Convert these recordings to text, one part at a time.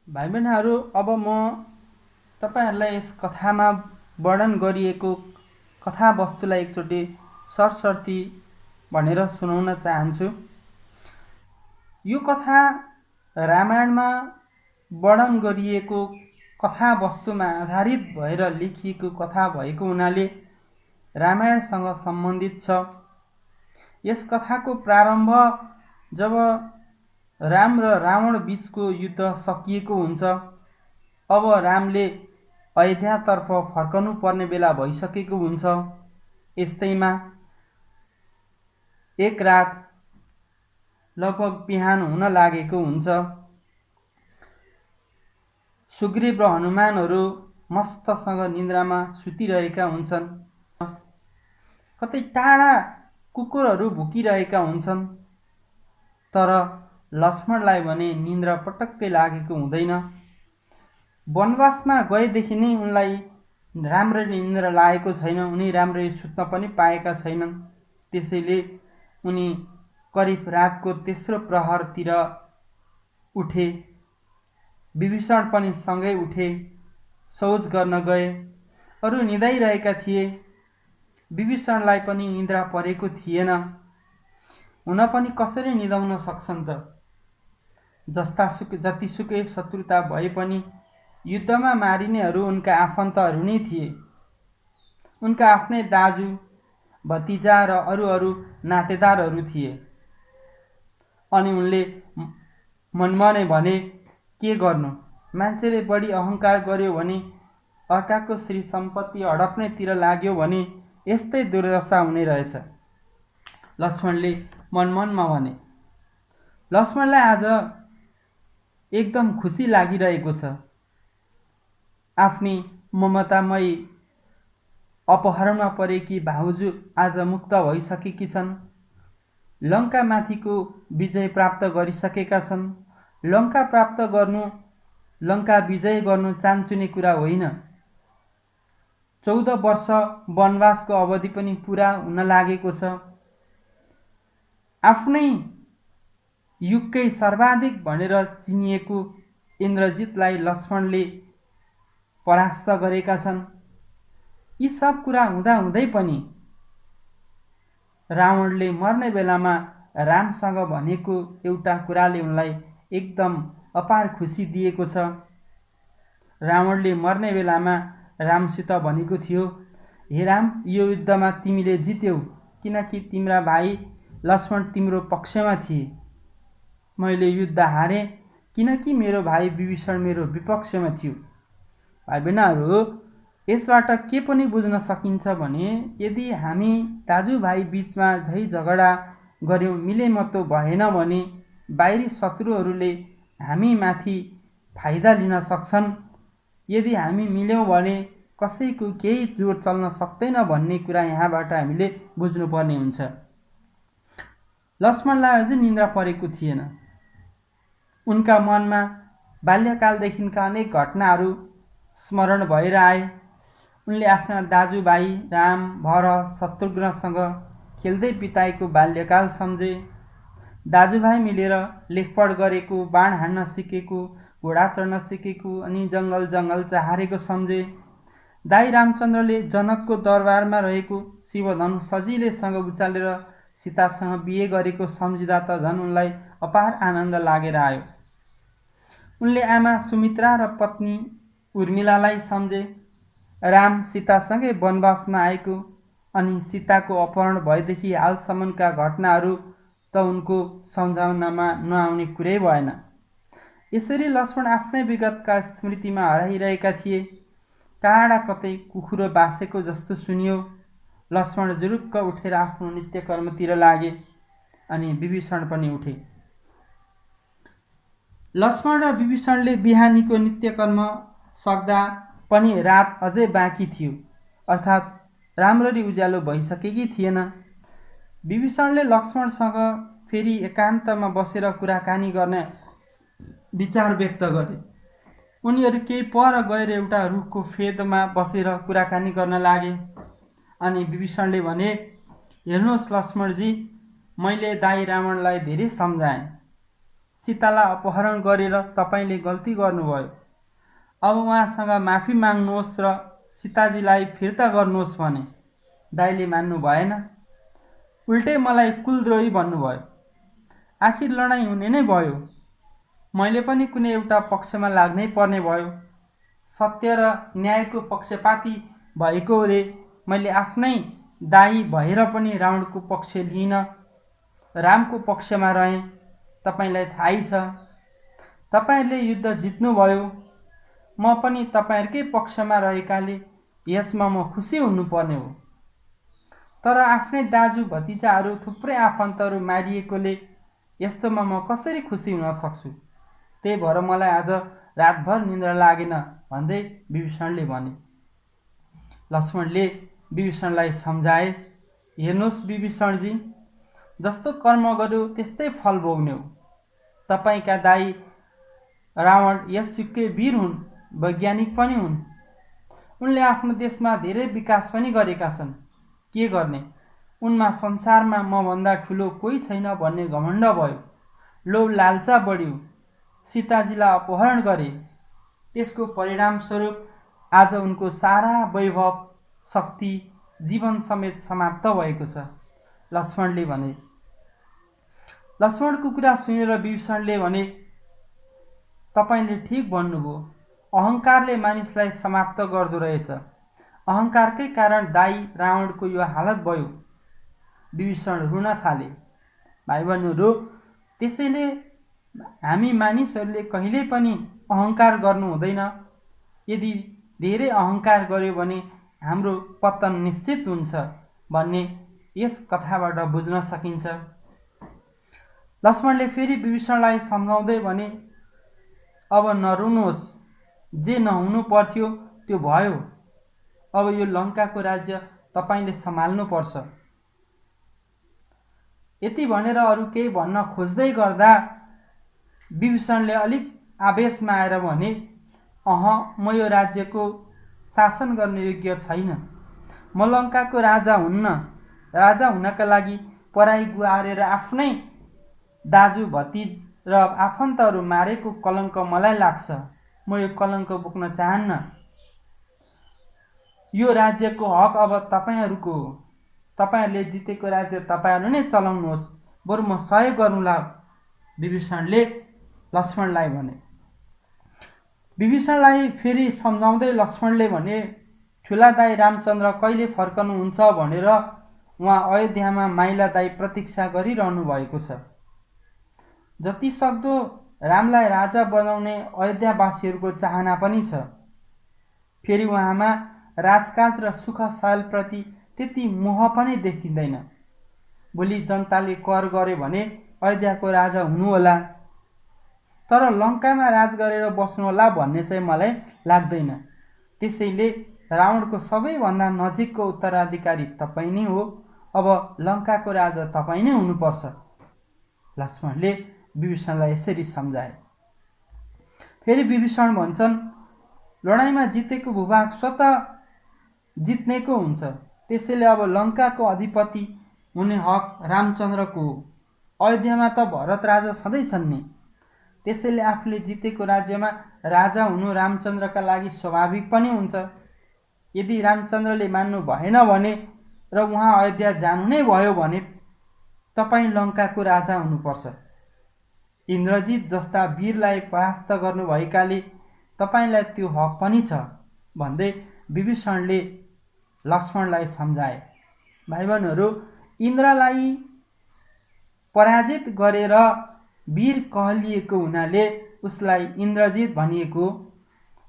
भाइ बहिनीहरू, अब म तपाईँहरूलाई यस कथामा वर्णन गरिएको कथावस्तुलाई एकचोटि सरसर्ती भनेर सुनाउन चाहन्छु। यो कथा रामायणमा वर्णन गरिएको कथावस्तुमा आधारित भएर लेखिएको कथा भएको हुनाले रामायणसँग सम्बन्धित छ। यस कथाको प्रारम्भ जब राम र रावण बीचको युद्ध सकिएको हुन्छ। अब रामले अयोध्यातर्फ फर्कनु पर्ने बेला भइसकेको हुन्छ। यस्तैमा एक रात लगभग बिहान हुन लागेको हुन्छ। सुग्रीव र हनुमानहरू मस्तसँग निन्द्रामा सुतिरहेका हुन्छन्। कतै टाढा कुकुरहरू भुकिरहेका हुन्छन्। तर लक्ष्मणलाई भने निन्द्रा पटक्कै लागेको हुँदैन। वनवासमा गएदेखि नै उनलाई राम्ररी निन्द्रा लागेको छैन। उनी राम्ररी सुत्न पनि पाएका छैनन्। त्यसैले उनी करिब रातको तेस्रो प्रहरतिर उठे। विभीषण पनि सँगै उठे, शौच गर्न गए। अरू निदाइरहेका थिए। विभीषणलाई पनि निद्रा परेको थिएन। हुन पनि कसरी निदाउन सक्छन् त? जतिसुकै शत्रुता भए पनि युद्धमा मारिनेहरू उनका आफन्तहरू नै थिए। उनका आफ्नै दाजु, भतिजा र अरू नातेदारहरू थिए। अनि उनले मनमा नै भने, के गर्नु? मान्छेले बढी अहङ्कार गर्यो भने, अर्काको श्री सम्पत्ति हडप्नेतिर लाग्यो भने यस्तै दुर्दशा हुने रहेछ। लक्ष्मणले मनमनमा भने। लक्ष्मणलाई आज एकदम खुसी लागिरहेको छ। आफ्नी ममतामयी अपहरणमा परेकी भाउजू आज मुक्त भइसकेकी छन्। लङ्कामाथिको विजय प्राप्त गरिसकेका छन्। लङ्का विजय गर्नु चान्चुने कुरा होइन। 14 वर्ष वनवासको अवधि पनि पुरा हुन लागेको छ। आफ्नै युगकै सर्वाधिक भनेर चिनिएको इन्द्रजितलाई लक्ष्मणले परास्त गरेका छन्। यी सब कुरा हुँदाहुँदै पनि रावणले मर्ने बेलामा रामसँग भनेको एउटा कुराले उनलाई एकदम अपार खुसी दिएको छ। रावणले मर्ने बेलामा रामसित भनेको थियो, हे राम, यो युद्धमा तिमीले जित्यौ किनकि तिम्रा भाइ लक्ष्मण तिम्रो पक्षमा थिए। मैले युद्ध हारेँ किनकि मेरो भाइ विभीषण मेरो विपक्षमा थियो। भाइ बहिनीहरू, यसबाट के पनि बुझ्न सकिन्छ भने यदि हामी दाजुभाइ बीचमा झै झगडा गर्यौँ, मिलेमतो भएन भने बाहिरी शत्रुहरूले हामी माथि फाइदा लिन सक्छन्। यदि हामी मिल्यौँ भने कसैको केही जोर चल्न सक्दैन भन्ने कुरा यहाँबाट हामीले बुझ्नुपर्ने हुन्छ। लक्ष्मणलाई अझै निन्द्रा परेको थिएन। उनका मनमा बाल्यकालदेखिका अनेक घटनाहरू स्मरण भएर आए। उनले आफ्ना दाजुभाइ राम, भरत, शत्रुघ्नसँग खेल्दै बिताएको बाल्यकाल सम्झे। दाजुभाइ मिलेर लेखपढ गरेको, बाण हान्न सिकेको, घोडा चढ्न सिकेको अनि जङ्गल चहारेको सम्झे। दाइ रामचन्द्रले जनकको दरबारमा रहेको शिवधनु सजिलैसँग उचालेर सीतासँग बिहे गरेको सम्झिँदा त झन् उनलाई अपार आनन्द लागेर आयो। उनले आमा सुमित्रा र पत्नी उर्मिलालाई सम्झे। राम सीतासँगै वनवासमा आएको अनि सीताको अपहरण भएदेखि हालसम्मका घटनाहरू त उनको सम्झनामा नआउने कुरै भएन। यसरी लक्ष्मण आफ्नै विगतका स्मृतिमा हराइरहेका थिए। टाढा कतै कुखुरो बासेको जस्तो सुनियो। लक्ष्मण जुरुक्क उठेर आफ्नो नित्यकर्मतिर लागे अनि विभीषण पनि उठे। लक्ष्मण र विभीषणले बिहानीको नित्यकर्म सक्दा पनि रात अझै बाँकी थियो, अर्थात् राम्ररी उज्यालो भइसकेकी थिएन। विभीषणले लक्ष्मणसँग फेरि एकान्तमा बसेर कुराकानी गर्ने विचार व्यक्त गरे। उनीहरू केही पर गएर एउटा रुखको फेदमा बसेर कुराकानी गर्न लागे। अनि विभीषणले भने, हेर्नुहोस् लक्ष्मणजी, मैले दाइ रावणलाई धेरै सम्झाएँ। सीतालाई अपहरण गरेर तपाईले गल्ती गर्नुभयो। अब उहाँसँग माफी माग्नुहोस् र सीताजीलाई फिर्ता गर्नुहोस् भने दाइले मान्नु भएन। उल्टै मलाई कुलद्रोही भन्नुभयो। आखिर लडाईँ हुने नै भयो। मैले पनि कुनै एउटा पक्षमा लाग्नै पर्ने भयो। सत्य र न्यायको पक्षपाती भएकोले मैले आफ्नै दाही भएर पनि रावणको पक्ष लिइन, रामको पक्षमा रहेँ। तपाईलाई थाहै छ। तपाईहरूले युद्ध जित्नुभयो। म पनि तपाईहरूकै पक्षमा रहेकाले यसमा म खुसी हुनुपर्ने हो। तर आफ्नै दाजु भतिजाहरू थुप्रै आफन्तहरू मारिएकोले यस्तोमा म कसरी खुसी हुन सक्छु? त्यही भएर मलाई आज रातभर निद्रा लागेन भन्दै विभीषणले भने। लक्ष्मणले विभीषणलाई सम्झाए, हेर्नुहोस् विभीषणजी, जस्तो कर्म गर्यो त्यस्तै फल भोग्ने हो। तपाईका दाइ रावण यसयुगकै वीर हुन्, वैज्ञानिक पनि हुन्। उनले आफ्नो देशमा धेरै विकास पनि गरेका छन्। के गर्ने, उनमा संसारमा मभन्दा ठुलो कोही छैन भन्ने घमण्ड भयो। लोभ लालचा बढ्यो। सीताजीलाई अपहरण गरे। त्यसको परिणामस्वरूप आज उनको सारा वैभव, शक्ति, जीवन समेत समाप्त भएको छ, लक्ष्मणले भने। लक्ष्मणको कुरा सुनेर विभीषणले भने, तपाईले ठिक भन्नुभयो। अहंकारले मानिसलाई समाप्त गर्दो रहेछ। अहंकारकै कारण दाइ रावणको यो हालत भयो। विभीषण रुन थाले। भाइ बहिनीहरू, त्यसैले हामी मानिसहरूले कहिल्यै पनि अहंकार गर्नु हुँदैन। यदि धेरै अहंकार गर्यो भने हाम्रो पतन निश्चित हुन्छ भन्ने यस कथाबाट बुझ्न सकिन्छ। लक्ष्मणले फेरि विभीषणलाई सम्झाउँदै भने, अब नरुनुहोस्। जे नहुनु पर्थ्यो त्यो भयो। अब यो लङ्काको राज्य तपाईले सम्हाल्नु पर्छ। यति भनेर अरू केही भन्न खोज्दै गर्दा विभीषणले अलिक आवेशमा आएर भने, म यो राज्यको शासन गर्ने योग्य छैन। म लङ्काको राजा हुन्न। राजा हुनका लागि पराई गुहारेर आफ्नै दाजु भतिज र आफन्तहरू मारेको कलङ्क मलाई लाग्छ। म यो कलङ्क बोक्न चाहन्न। यो राज्यको हक अब तपाईहरूको हो। तपाईहरूले जितेको राज्य तपाईहरू नै चलाउनुहोस्। बरु म सहयोग गर्नुला, विभीषणले लक्ष्मणलाई भने। विभीषणलाई फेरि सम्झाउँदै लक्ष्मणले भने, ठुला दाइ रामचन्द्र कहिले फर्कनुहुन्छ भनेर उहाँ अयोध्यामा माइला दाइ प्रतीक्षा गरिरहनु भएको छ। जति सक्दो रामलाई राजा बनाउने अयोध्यावासीहरूको चाहना पनि छ। फेरि उहाँमा राजकाज र सुख सयलप्रति त्यति मोह पनि देखिँदैन। भोलि जनताले कर गर्यो भने अयोध्याको राजा हुनुहोला, तर लङ्कामा राज गरेर बस्नुहोला भन्ने चाहिँ मलाई लाग्दैन। त्यसैले रावणको सबैभन्दा नजिकको उत्तराधिकारी तपाईँ नै हो। अब लङ्काको राजा तपाईँ नै हुनुपर्छ, लक्ष्मणले विभीषणलाई यसरी सम्झाए। फेरि विभीषण भन्छन्, लडाईँमा जितेको भूभाग स्वतः जित्नेको हुन्छ। त्यसैले अब लङ्काको अधिपति हुने हक रामचन्द्रको हो। अयोध्यामा त भरत राजा सधैँ छन् नि। त्यसैले आफूले जितेको राज्यमा राजा हुनु रामचन्द्रका लागि स्वाभाविक पनि हुन्छ। यदि रामचन्द्रले मान्नु भएन भने र उहाँ अयोध्या जानु नै भयो भने तपाईँ लङ्काको राजा हुनुपर्छ। इन्द्रजित जस्ता वीरलाई परास्त गर्नुभएकाले तपाईलाई त्यो हक पनि छ भन्दै विभीषणले लक्ष्मणलाई सम्झाए। भाइ बहिनीहरू, इन्द्रलाई पराजित गरेर वीर कहलिएको हुनाले उसलाई इन्द्रजित भनिएको।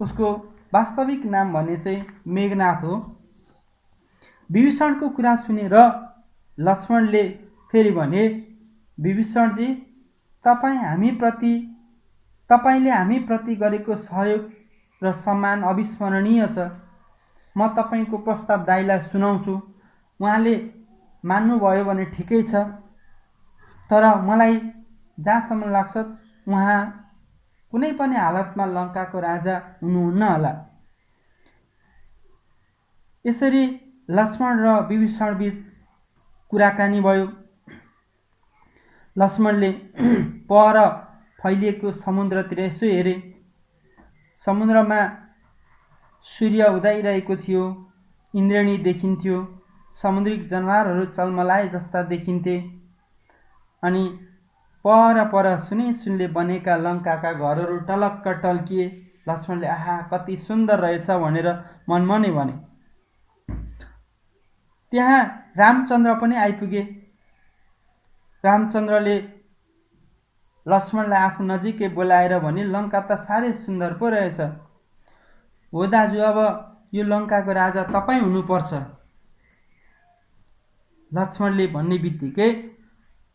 उसको वास्तविक नाम भने चाहिँ मेघनाथ हो। विभीषणको कुरा सुनेर लक्ष्मणले फेरि भने, विभीषणजी, तपाईले हामीप्रति गरेको सहयोग र सम्मान अविस्मरणीय छ। म तपाईको प्रस्ताव दाइलाई सुनाउँछु। उहाँले मान्नुभयो भने ठिकै छ, तर मलाई जहाँसम्म लाग्छ उहाँ कुनै पनि हालतमा लङ्काको राजा हुनुहुन्न होला। यसरी लक्ष्मण र विभीषण बीच कुराकानी भयो। लक्ष्मणले पर फैलिएको समुद्रतिर यसो हेरे। समुद्रमा सूर्य उदाइरहेको थियो, इन्द्रेणी देखिन्थ्यो, समुद्रिक जनावरहरू चलमलाए जस्ता देखिन्थे। अनि पर सुनले बनेका लङ्काका घरहरू टलक्क टल्किए। लक्ष्मणले आहा कति सुन्दर रहेछ भनेर मनमनै भने। त्यहाँ रामचन्द्र पनि आइपुगे। रामचन्द्रले लक्ष्मणलाई आफू नजिकै बोलाएर भने, लङ्का त साह्रै सुन्दर पो रहेछ। हो दाजु, अब यो लङ्काको राजा तपाईँ हुनुपर्छ। लक्ष्मणले भन्ने बित्तिकै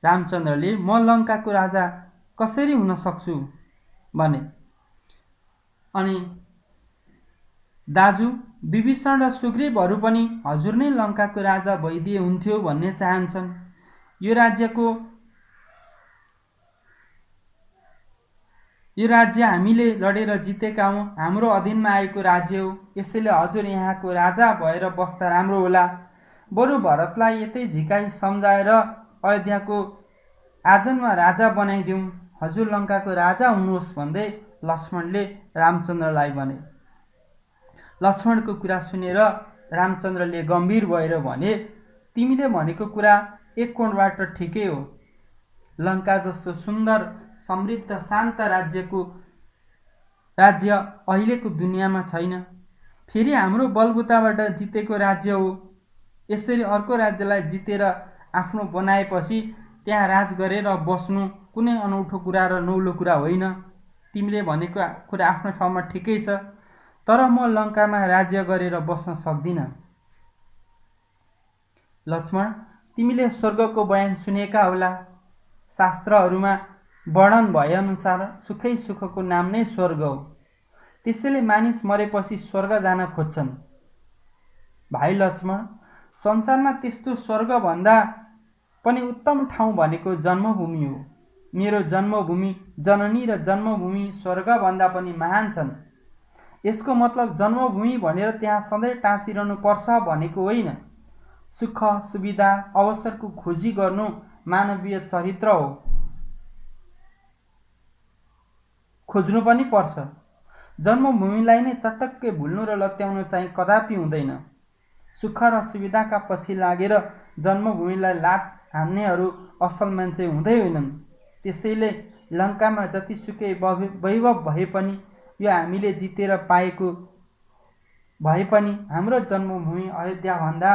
रामचन्द्रले म लङ्काको राजा कसरी हुन सक्छु भने। अनि दाजु, विभीषण र सुग्रीवहरू पनि हजुर नै लङ्काको राजा भइदिए हुन्थ्यो भन्ने चाहन्छन्। यो राज्य हामीले लडेर जितेका हौँ, हाम्रो अधीनमा आएको राज्य हो। यसैले हजुर यहाँको राजा भएर बस्दा राम्रो होला। बरु भरतलाई यतै झिकाई सम्झाएर अयोध्याको आजन्म राजा बनाइदिउँ। हजुर लङ्काको राजा हुनुहोस् भन्दै लक्ष्मणले रामचन्द्रलाई भने। लक्ष्मणको कुरा सुनेर रामचन्द्रले गम्भीर भएर भने, तिमीले भनेको कुरा एक कोणबाट ठिकै हो। लङ्का जस्तो सुन्दर समृद्ध शान्त राज्य अहिलेको दुनियाँमा छैन। फेरि हाम्रो बलबुताबाट जितेको राज्य हो। यसरी अर्को राज्यलाई जितेर आफ्नो बनाएपछि त्यहाँ राज गरेर बस्नु कुनै अनौठो कुरा र नौलो कुरा होइन। तिमीले भनेको कुरा आफ्नो ठाउँमा ठिकै छ, तर म लङ्कामा राज्य गरेर बस्न सक्दिनँ। लक्ष्मण, तिमीले स्वर्गको बयान सुनेका होला। शास्त्रहरूमा वर्णन भएअनुसार सुखै सुखको नाम नै स्वर्ग हो। त्यसैले मानिस मरेपछि स्वर्ग जान खोज्छन्। भाइ लक्ष्मण, संसारमा त्यस्तो स्वर्गभन्दा पनि उत्तम ठाउँ भनेको जन्मभूमि हो। मेरो जन्मभूमि जननी र जन्मभूमि स्वर्गभन्दा पनि महान छन्। यसको मतलब जन्मभूमि भनेर त्यहाँ सधैँ टाँसिरहनु पर्छ भनेको होइन। सुख सुविधा अवसरको खोजी गर्नु मानवीय चरित्र हो, खोज्नु पनि पर्छ। जन्मभूमिलाई नै चटक्कै भुल्नु र लत्याउनु चाहिँ कदापि हुँदैन। सुख र सुविधाका पछि लागेर जन्मभूमिलाई लात हान्नेहरू असल मान्छे हुँदै होइनन्। त्यसैले लङ्कामा जतिसुकै वैभव भए पनि, यो हामीले जितेर पाएको भए पनि हाम्रो जन्मभूमि अयोध्याभन्दा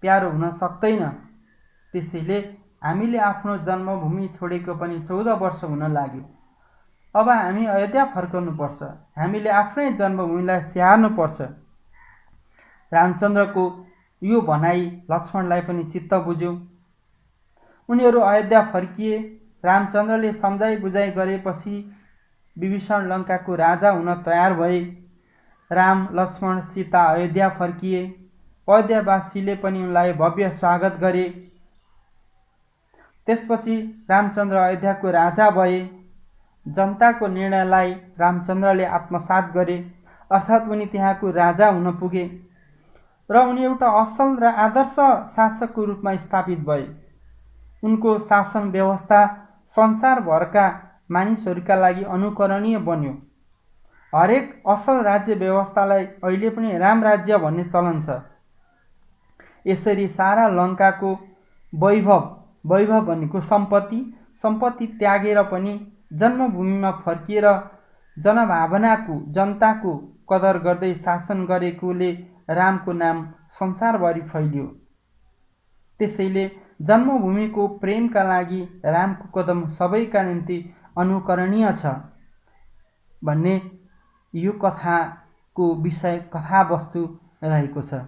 प्यारो हुन सक्दैन। त्यसैले हामीले आफ्नो जन्मभूमि छोडेको पनि 14 वर्ष हुन लाग्यो। अब हामी अयोध्या फर्कनुपर्छ। हामीले आफ्नै जन्मभूमिलाई स्याहार्नुपर्छ। रामचन्द्रको यो भनाइ लक्ष्मणलाई पनि चित्त बुझ्यो। उनीहरू अयोध्या फर्किए। रामचन्द्रले सम्झाइ बुझाइ गरेपछि विभीषण लङ्काको राजा हुन तयार भए। राम लक्ष्मण सीता अयोध्या फर्किए। अयोध्यावासीले पनि उनलाई भव्य स्वागत गरे। त्यसपछि रामचन्द्र अयोध्याको राजा भए। जनताको निर्णयलाई रामचन्द्रले आत्मसात गरे, अर्थात् उनी त्यहाँको राजा हुन पुगे र उनी एउटा असल र आदर्श शासकको रूपमा स्थापित भए। उनको शासन व्यवस्था संसारभरका मानिसहरूका लागि अनुकरणीय बन्यो। हरेक असल राज्य व्यवस्थालाई अहिले पनि राम राज्य भन्ने चलन छ। यसरी सारा लङ्काको वैभव भनेको सम्पत्ति त्यागेर पनि जन्मभूमिमा फर्किएर जनताको कदर गर्दै शासन गरेकोले रामको नाम संसारभरि फैलियो। त्यसैले जन्मभूमिको प्रेमका लागि रामको कदम सबैका निम्ति अनुकरणीय छ भन्ने यो कथाको विषय कथावस्तु रहेको छ।